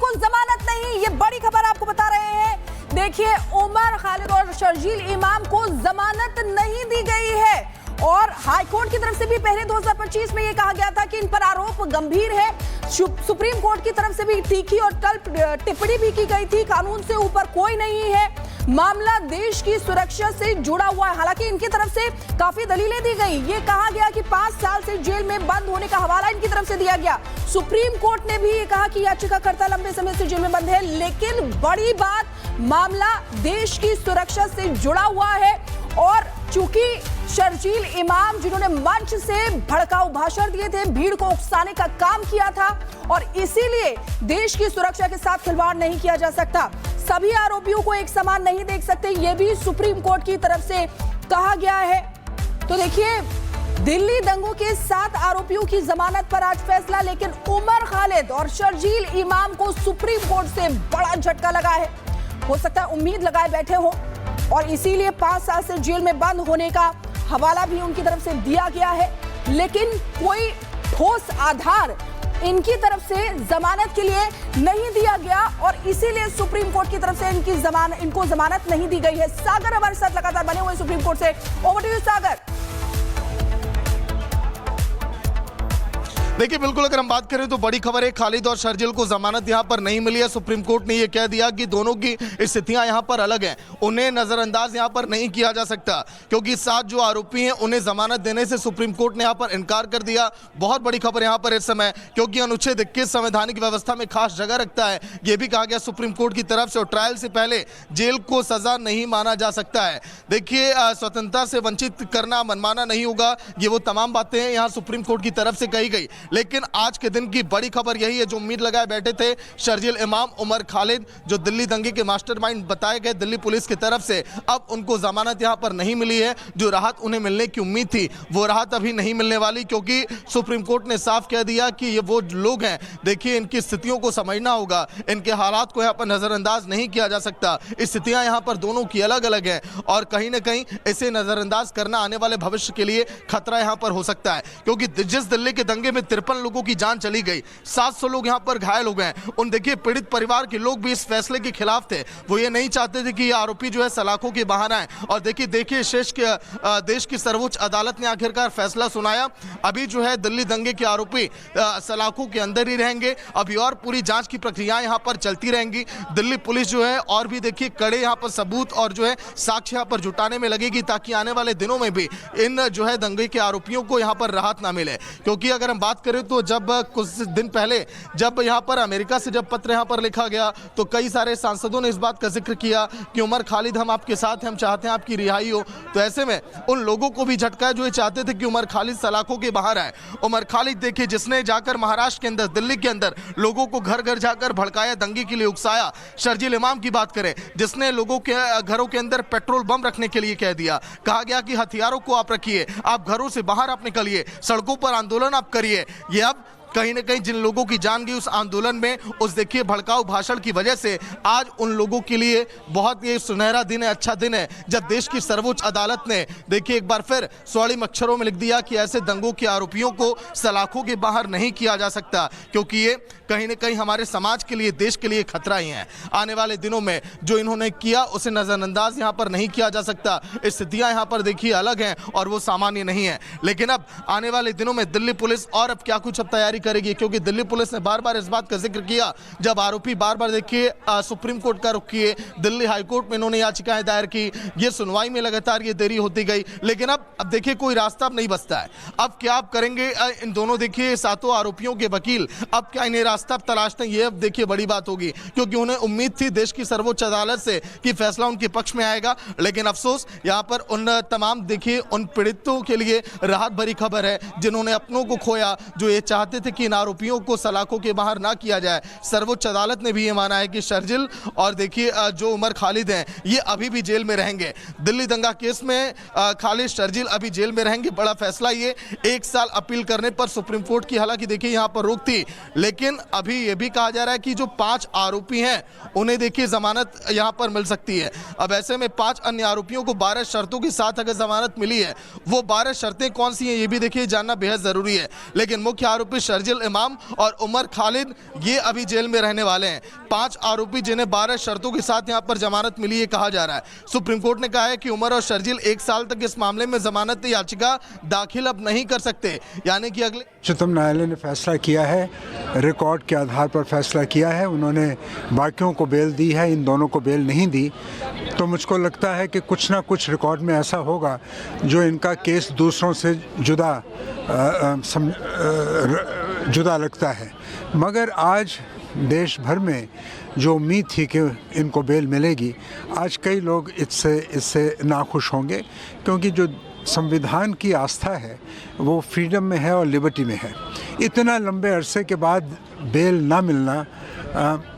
बिल्कुल जमानत नहीं। ये बड़ी खबर आपको बता रहे हैं। देखिए, उमर खालिद और शर्जील इमाम को जमानत नहीं दी गई है और हाईकोर्ट की तरफ से भी पहले 2025 में ये कहा गया था कि इन पर आरोप गंभीर है। सुप्रीम कोर्ट की तरफ से भी तीखी और टिप्पणी भी की गई थी, कानून से ऊपर कोई नहीं है, मामला देश की सुरक्षा से जुड़ा हुआ है। हालांकि इनकी तरफ से काफी दलीलें दी गई। ये कहा गया कि 5 साल से जेल में बंद होने का हवाला इनकी तरफ से दिया गया। सुप्रीम कोर्ट ने भी ये कहा कि याचिकाकर्ता लंबे समय से जेल में बंद है, लेकिन बड़ी बात, मामला देश की सुरक्षा से जुड़ा हुआ है। और चूंकि शर्जील इमाम, जिन्होंने मंच से भड़काऊ भाषण दिए थे, भीड़ को उकसाने का काम किया था, और इसीलिए देश की सुरक्षा के साथ खिलवाड़ नहीं किया जा सकता। सभी आरोपियों को एक समान नहीं देख सकते, यह भी सुप्रीम कोर्ट की तरफ से कहा गया है। तो देखिए, दिल्ली दंगों के 7 आरोपियों की जमानत पर आज फैसला, लेकिन उमर खालिद और शर्जील इमाम को सुप्रीम कोर्ट से बड़ा झटका लगा है। हो सकता है उम्मीद लगाए बैठे हो और इसीलिए 5 साल से जेल में बंद होने का हवाला भी उनकी तरफ से दिया गया है, लेकिन कोई ठोस आधार इनकी तरफ से जमानत के लिए नहीं दिया गया और इसीलिए सुप्रीम कोर्ट की तरफ से इनको जमानत नहीं दी गई है। सागर हमारे साथ लगातार बने हुए सुप्रीम कोर्ट से, ओवर टू यू सागर। देखिए, बिल्कुल अगर हम बात करें तो बड़ी खबर है, खालिद और शर्जील को जमानत यहां पर नहीं मिली है। सुप्रीम कोर्ट ने यह कह दिया कि दोनों की स्थितियां यहां पर अलग हैं, उन्हें नजरअंदाज यहां पर नहीं किया जा सकता, क्योंकि 7 जो आरोपी हैं उन्हें जमानत देने से सुप्रीम कोर्ट ने यहां पर इनकार कर दिया। बहुत बड़ी खबर यहां पर इस समय, क्योंकि अनुच्छेद 21 संवैधानिक व्यवस्था में खास जगह रखता है। यह भी कहा गया सुप्रीम कोर्ट की तरफ से, और ट्रायल से पहले जेल को सजा नहीं माना जा सकता है। देखिए, स्वतंत्रता से वंचित करना मनमाना नहीं होगा, ये वो तमाम बातें यहां सुप्रीम कोर्ट की तरफ से कही गई। लेकिन आज के दिन की बड़ी खबर यही है, जो उम्मीद लगाए बैठे थे शर्जील इमाम, उमर खालिद, जो दिल्ली दंगे के मास्टरमाइंड बताए गए दिल्ली पुलिस की तरफ से, अब उनको जमानत यहां पर नहीं मिली है। जो राहत उन्हें मिलने की उम्मीद थी, वो राहत अभी नहीं मिलने वाली, क्योंकि सुप्रीम कोर्ट ने साफ कह दिया कि ये वो लोग हैं, देखिए इनकी स्थितियों को समझना होगा, इनके हालात को यहां पर नजरअंदाज नहीं किया जा सकता। स्थितियां यहां पर दोनों की अलग अलग है और कहीं ना कहीं इसे नजरअंदाज करना आने वाले भविष्य के लिए खतरा यहां पर हो सकता है, क्योंकि जिस दिल्ली के दंगे में 53 लोगों की जान चली गई, 700 लोग यहां पर घायल हो गए। उन देखिए पीड़ित परिवार के लोग भी इस फैसले के खिलाफ थे, वो ये नहीं चाहते थे कि ये आरोपी जो है सलाखों के बाहर आए। और देखिए देश की सर्वोच्च अदालत ने आखिरकार फैसला सुनाया। अभी जो है दिल्ली दंगे के आरोपी सलाखों के अंदर ही रहेंगे, अभी और पूरी जांच की प्रक्रियाएं यहां पर चलती रहेंगी। दिल्ली पुलिस जो है और भी देखिए कड़े यहां पर सबूत और जो है साक्ष्य यहां पर जुटाने में लगेगी, ताकि आने वाले दिनों में भी इन जो है दंगे के आरोपियों को यहां पर राहत ना मिले। क्योंकि अगर हम बात करें तो जब कुछ दिन पहले जब यहां पर अमेरिका से जब पत्र यहां पर लिखा गया, तो कई सारे सांसदों ने इस बात का जिक्र किया कि उमर खालिद, हम आपके साथ हैं, हम चाहते हैं आपकी रिहाई हो। तो ऐसे में उन लोगों को भी झटका है जो ये चाहते थे कि उमर खालिद सलाखों के बाहर आए। उमर खालिद देखिए, जिसने जाकर महाराष्ट्र के अंदर, दिल्ली के अंदर लोगों को घर घर जाकर भड़काया, दंगे के लिए उकसाया। शर्जील इमाम की बात करें, जिसने लोगों के घरों के अंदर पेट्रोल बम रखने के लिए कह दिया, कहा गया कि हथियारों को आप रखिए, आप घरों से बाहर आप निकलिए, सड़कों पर आंदोलन आप करिए। ये अब कहीं ना कहीं जिन लोगों की जान गई उस आंदोलन में, उस देखिए भड़काऊ भाषण की वजह से, आज उन लोगों के लिए बहुत ये सुनहरा दिन है, अच्छा दिन है, जब देश की सर्वोच्च अदालत ने देखिए एक बार फिर स्वर्णिम अक्षरों में लिख दिया कि ऐसे दंगों के आरोपियों को सलाखों के बाहर नहीं किया जा सकता, क्योंकि ये कहीं ना कहीं हमारे समाज के लिए, देश के लिए खतरा ही है। आने वाले दिनों में जो इन्होंने किया उसे नजरअंदाज यहाँ पर नहीं किया जा सकता। स्थितियां यहाँ पर देखिए अलग हैं और वो सामान्य नहीं है। लेकिन अब आने वाले दिनों में दिल्ली पुलिस और अब क्या कुछ अब तैयारी करेगी, क्योंकि दिल्ली पुलिस ने बार बार इस बात का जिक्र किया, जब आरोपी बार बार देखिए सुप्रीम कोर्ट का रुख किए, दिल्ली हाईकोर्ट में इन्होंने याचिकाएं दायर की, ये सुनवाई में लगातार ये देरी होती गई। लेकिन अब देखिए कोई रास्ता अब नहीं बचता है। अब क्या आप करेंगे इन दोनों देखिए 7 आरोपियों के वकील, अब क्या इन्हें रास्ता तलाशते हैं, ये अब देखिए बड़ी बात होगी, क्योंकि उन्हें उम्मीद थी देश की सर्वोच्च अदालत से कि फैसला उनके पक्ष में आएगा। लेकिन अफसोस यहाँ पर उन तमाम देखिए उन पीड़ितों के लिए राहत भरी खबर है, जिन्होंने अपनों को खोया, जो ये चाहते थे कि इन आरोपियों को सलाखों के बाहर ना किया जाए। सर्वोच्च अदालत ने भी ये माना है कि शर्जील और देखिए जो उमर खालिद हैं, ये अभी भी जेल में रहेंगे। दिल्ली दंगा केस में खालिद, शर्जील अभी जेल में रहेंगे। बड़ा फैसला ये, 1 साल अपील करने पर सुप्रीम कोर्ट की हालांकि देखिए यहाँ पर रोक थी, लेकिन अभी ये भी कहा जा रहा है कि जो 5 आरोपी हैं उन्हें देखिए जमानत यहाँ पर मिल सकती है। अब ऐसे में 5 अन्य आरोपियों को 12 शर्तों के साथ अगर जमानत मिली है, वो 12 शर्तें कौन सी हैं ये भी देखिए जानना बेहद जरूरी है। लेकिन मुख्य आरोपी शर्जील शर्जिल इमाम और उमर खालिद ये अभी जेल में रहने वाले हैं। 5 आरोपी जिन्हें 12 शर्तों के साथ यहाँ पर जमानत मिली है कहा जा रहा है। सुप्रीम कोर्ट ने कहा है कि उमर और शर्जिल 1 साल तक इस मामले में जमानत याचिका दाखिल अब नहीं कर सकते, यानी कि अगले उच्चतम न्यायालय ने फैसला किया है, रिकॉर्ड के आधार पर फैसला किया है। उन्होंने बाकियों को बेल दी है, इन दोनों को बेल नहीं दी। तो मुझको लगता है कि कुछ ना कुछ रिकॉर्ड में ऐसा होगा जो इनका केस दूसरों से जुदा लगता है। मगर आज देश भर में जो उम्मीद थी कि इनको बेल मिलेगी, आज कई लोग इससे नाखुश होंगे, क्योंकि जो संविधान की आस्था है वो फ्रीडम में है और लिबर्टी में है। इतना लंबे अरसे के बाद बेल ना मिलना,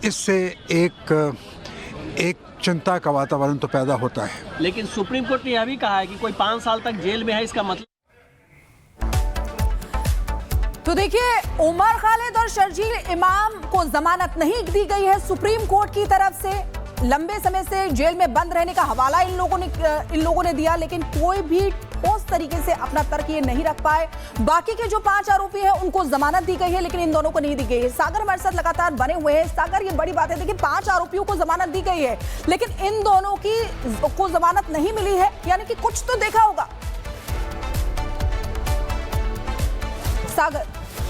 इससे एक चिंता का वातावरण तो पैदा होता है। लेकिन सुप्रीम कोर्ट ने यह भी कहा है कि कोई 5 साल तक जेल में है, इसका मतलब। तो देखिए, उमर खालिद और शर्जील इमाम को जमानत नहीं दी गई है सुप्रीम कोर्ट की तरफ से। लंबे समय से जेल में बंद रहने का हवाला इन लोगों ने दिया, लेकिन कोई भी ठोस तरीके से अपना तर्क ये नहीं रख पाए। बाकी के जो 5 आरोपी हैं उनको जमानत दी गई है, लेकिन इन दोनों को नहीं दी गई है। सागर हमारे साथ लगातार बने हुए हैं। सागर, ये बड़ी बात है, देखिए 5 आरोपियों को जमानत दी गई है, लेकिन इन दोनों को जमानत नहीं मिली है, यानी कि कुछ तो देखा होगा। सागर,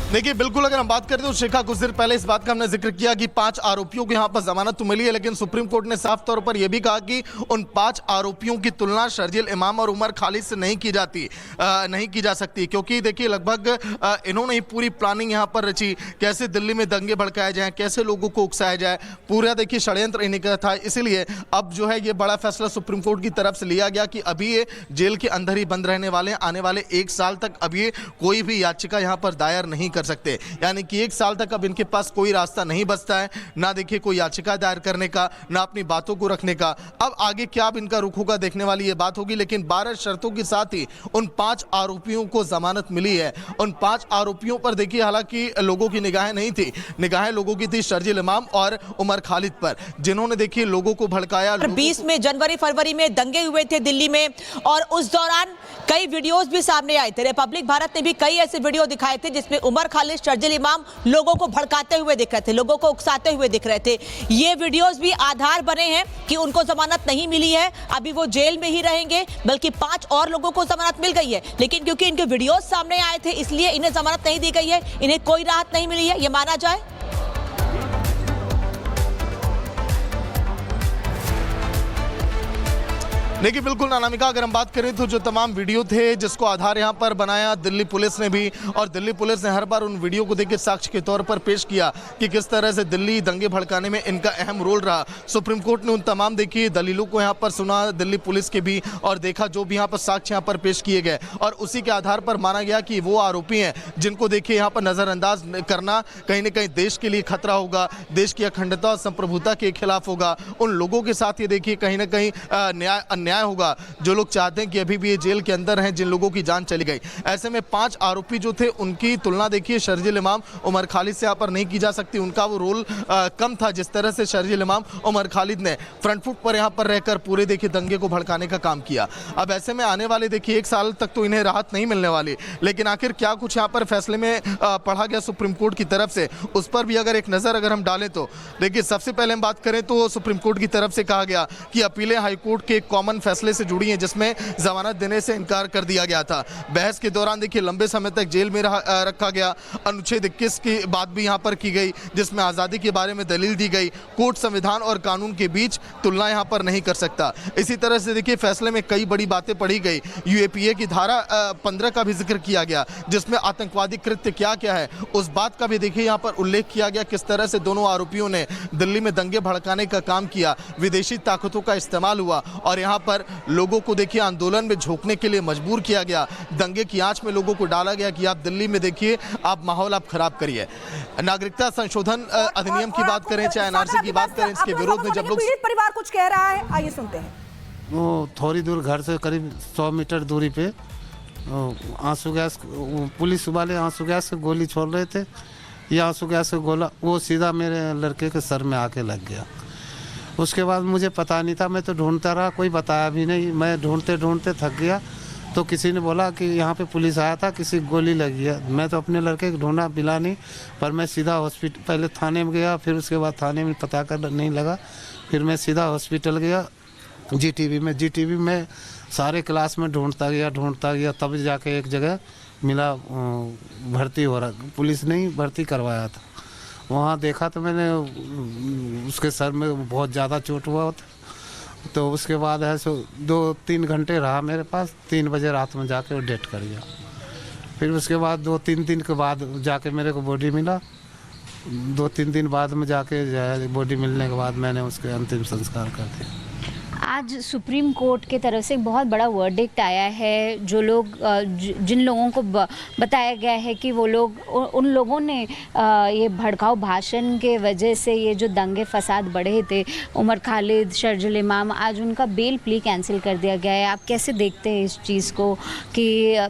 देखिए बिल्कुल, अगर हम बात करें तो शिखा, कुछ देर पहले इस बात का हमने जिक्र किया कि 5 आरोपियों को यहां पर जमानत तो मिली है, लेकिन सुप्रीम कोर्ट ने साफ तौर पर यह भी कहा कि उन 5 आरोपियों की तुलना शर्जिल इमाम और उमर खालिद से नहीं की जा सकती, क्योंकि देखिए लगभग इन्होंने ही पूरी प्लानिंग यहां पर रची, कैसे दिल्ली में दंगे भड़काए जाएं, कैसे लोगों को उकसाया जाए, पूरा देखिए षड्यंत्र इन्हीं का था। इसीलिए अब जो है ये बड़ा फैसला सुप्रीम कोर्ट की तरफ से लिया गया कि अभी ये जेल के अंदर ही बंद रहने वाले हैं। आने वाले 1 साल तक अब ये कोई भी याचिका यहां पर दायर नहीं कर सकते, यानी कि 1 साल तक अब इनके पास कोई रास्ता नहीं बचता है, ना देखिए कोई याचिका दायर करने का, ना अपनी बातों को रखने का। अब आगे क्या अब इनका रुख होगा, देखने वाली ये बात होगी। लेकिन 12 शर्तों के साथ ही उन 5 आरोपियों को जमानत मिली है। उन 5 आरोपियों पर देखिए हालांकि लोगों की निगाहें नहीं थी, निगाहें लोगों की थी शर्जिल इमाम और उमर खालिद पर, जिन्होंने देखिए लोगों को भड़काया। 20 में जनवरी फरवरी में दंगे हुए थे दिल्ली में, और उस दौरान कई वीडियोस भी सामने आए थे। रिपब्लिक भारत ने भी कई ऐसे वीडियो दिखाए थे जिसमें उमर खालिद, शर्जिल इमाम लोगों को भड़काते हुए दिख रहे थे, लोगों को उकसाते हुए दिख रहे थे। ये वीडियोस भी आधार बने हैं कि उनको जमानत नहीं मिली है, अभी वो जेल में ही रहेंगे। बल्कि 5 और लोगों को जमानत मिल गई है, लेकिन क्योंकि इनके वीडियोस सामने आए थे इसलिए इन्हें जमानत नहीं दी गई है, इन्हें कोई राहत नहीं मिली है, ये माना जाए। देखिए बिल्कुल अनामिका, अगर हम बात करें तो जो तमाम वीडियो थे जिसको आधार यहां पर बनाया दिल्ली पुलिस ने भी, और दिल्ली पुलिस ने हर बार उन वीडियो को देखिए साक्ष्य के तौर पर पेश किया कि किस तरह से दिल्ली दंगे भड़काने में इनका अहम रोल रहा। सुप्रीम कोर्ट ने उन तमाम देखिए दलीलों को यहां पर सुना, दिल्ली पुलिस के भी, और देखा जो भी यहां पर साक्ष्य यहां पर पेश किए गए, और उसी के आधार पर माना गया कि वो आरोपी हैं जिनको देखिए यहां पर नजरअंदाज करना कहीं ना कहीं देश के लिए खतरा होगा, देश की अखंडता और संप्रभुता के खिलाफ होगा। उन लोगों के साथ ये देखिए कहीं ना कहीं अन्याय होगा जो लोग चाहते हैं कि अभी भी ये जेल के अंदर हैं, जिन लोगों की जान चली गई। ऐसे में 5 आरोपी जो थे उनकी तुलना देखिए शर्जिल इमाम, उमर खालिद से यहाँ पर नहीं की जा सकती। उनका वो रोल कम था, जिस तरह से शर्जिल इमाम, उमर खालिद ने फ्रंट फुट पर यहाँ पर रहकर पूरे देखिए दंगे को भड़काने का काम किया। अब ऐसे में आने वाले देखिए 1 साल तक तो इन्हें राहत नहीं मिलने वाली, लेकिन आखिर क्या कुछ यहाँ पर फैसले में पढ़ा गया सुप्रीम कोर्ट की तरफ से, उस पर भी अगर एक नज़र अगर हम डालें तो देखिए सबसे पहले हम बात करें तो सुप्रीम कोर्ट की तरफ से कहा गया कि अपीलें हाईकोर्ट के कॉमन फैसले से जुड़ी हैं जिसमें जमानत देने से इनकार कर दिया गया था। बहस के दौरान देखिए लंबे समय तक जेल में रखा गया। अनुच्छेद 21 की बात भी यहां पर की गई जिसमें आज़ादी के बारे में दलील दी गई। कोर्ट संविधान और कानून के बीच तुलना यहां पर नहीं कर सकता। इसी तरह से देखिए फैसले में कई बड़ी बातें पढ़ी गई। यूएपीए की धारा 15 का भी जिक्र किया गया जिसमें आतंकवादी कृत्य क्या क्या है उस बात का भी देखिए यहाँ पर उल्लेख किया गया, किस तरह से दोनों आरोपियों ने दिल्ली में दंगे भड़काने का काम किया, विदेशी ताकतों का इस्तेमाल हुआ और यहाँ पर लोगों को देखिए आंदोलन में झोंकने के लिए मजबूर किया गया। दंगे की आंच में लोगों को डाला गया कि आप दिल्ली में देखिए, आप माहौल आप खराब करिए। नागरिकता संशोधन अधिनियम की बात करें, चाहे एनआरसी की बात करें, इसके विरोध में जब लोग परिवार कुछ कह रहा है, आइए सुनते हैं। वो थोड़ी दूर घर से करीब 100 मीटर दूरी पे आंसू गैस, पुलिस वाले आंसू गैस से गोली छोड़ रहे थे। ये आंसू गैस से गोला वो सीधा मेरे लड़के के सर में आके लग गया। उसके बाद मुझे पता नहीं था, मैं तो ढूंढता रहा, कोई बताया भी नहीं। मैं ढूंढते ढूंढते थक गया तो किसी ने बोला कि यहाँ पे पुलिस आया था, किसी को गोली लगी है। मैं तो अपने लड़के को ढूंढा, मिला नहीं, पर मैं सीधा हॉस्पिटल, पहले थाने में गया, फिर उसके बाद थाने में पता कर नहीं लगा, फिर मैं सीधा हॉस्पिटल गया जीटीवी में सारे क्लास में ढूंढता गया, तब जाके एक जगह मिला, भर्ती हो रहा, पुलिस ने भर्ती करवाया था। वहाँ देखा तो मैंने उसके सर में बहुत ज़्यादा चोट हुआ था, तो उसके बाद है सो 2-3 घंटे रहा मेरे पास, 3 बजे रात में जाके वो डेथ कर गया। फिर उसके बाद 2-3 दिन के बाद जाके मेरे को बॉडी मिला, 2-3 दिन बाद में जाके जो है बॉडी मिलने के बाद मैंने उसके अंतिम संस्कार कर दिया। आज सुप्रीम कोर्ट की तरफ से एक बहुत बड़ा वर्डिक्ट आया है। जो लोग जिन लोगों को बताया गया है कि वो लोग, उन लोगों ने ये भड़काऊ भाषण के वजह से ये जो दंगे फसाद बढ़े थे, उमर खालिद, शर्जिल इमाम, आज उनका बेल प्ली कैंसिल कर दिया गया है। आप कैसे देखते हैं इस चीज़ को कि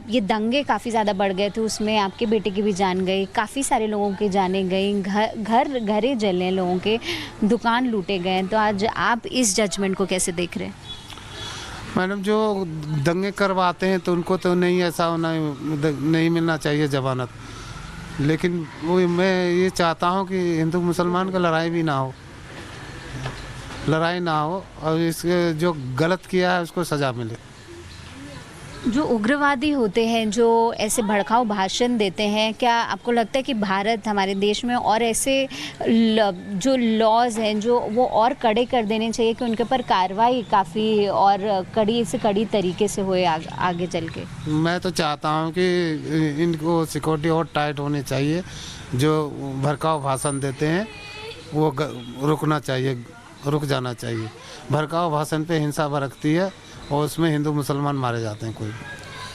ये दंगे काफ़ी ज़्यादा बढ़ गए थे, उसमें आपके बेटे की भी जान गई, काफ़ी सारे लोगों की जानें गई, घरे जले, लोगों के दुकान लूटे गए, तो आज आप इस जजमेंट को कैसे देख रहे हैं? मैडम, जो दंगे करवाते हैं तो उनको तो नहीं, ऐसा होना नहीं मिलना चाहिए जमानत, लेकिन वो मैं ये चाहता हूँ कि हिंदू मुसलमान का लड़ाई भी ना हो, और इसके जो गलत किया है उसको सज़ा मिले। जो उग्रवादी होते हैं, जो ऐसे भड़काऊ भाषण देते हैं, क्या आपको लगता है कि भारत, हमारे देश में और ऐसे जो लॉज हैं जो वो और कड़े कर देने चाहिए कि उनके ऊपर कार्रवाई काफ़ी और कड़ी से कड़ी तरीके से होए आगे चल के? मैं तो चाहता हूँ कि इनको सिक्योरिटी और टाइट होनी चाहिए। जो भड़काऊ भाषण देते हैं वो रुक जाना चाहिए। भड़काऊ भाषण पे हिंसा बरकती है और उसमें हिंदू मुसलमान मारे जाते हैं कोई भी।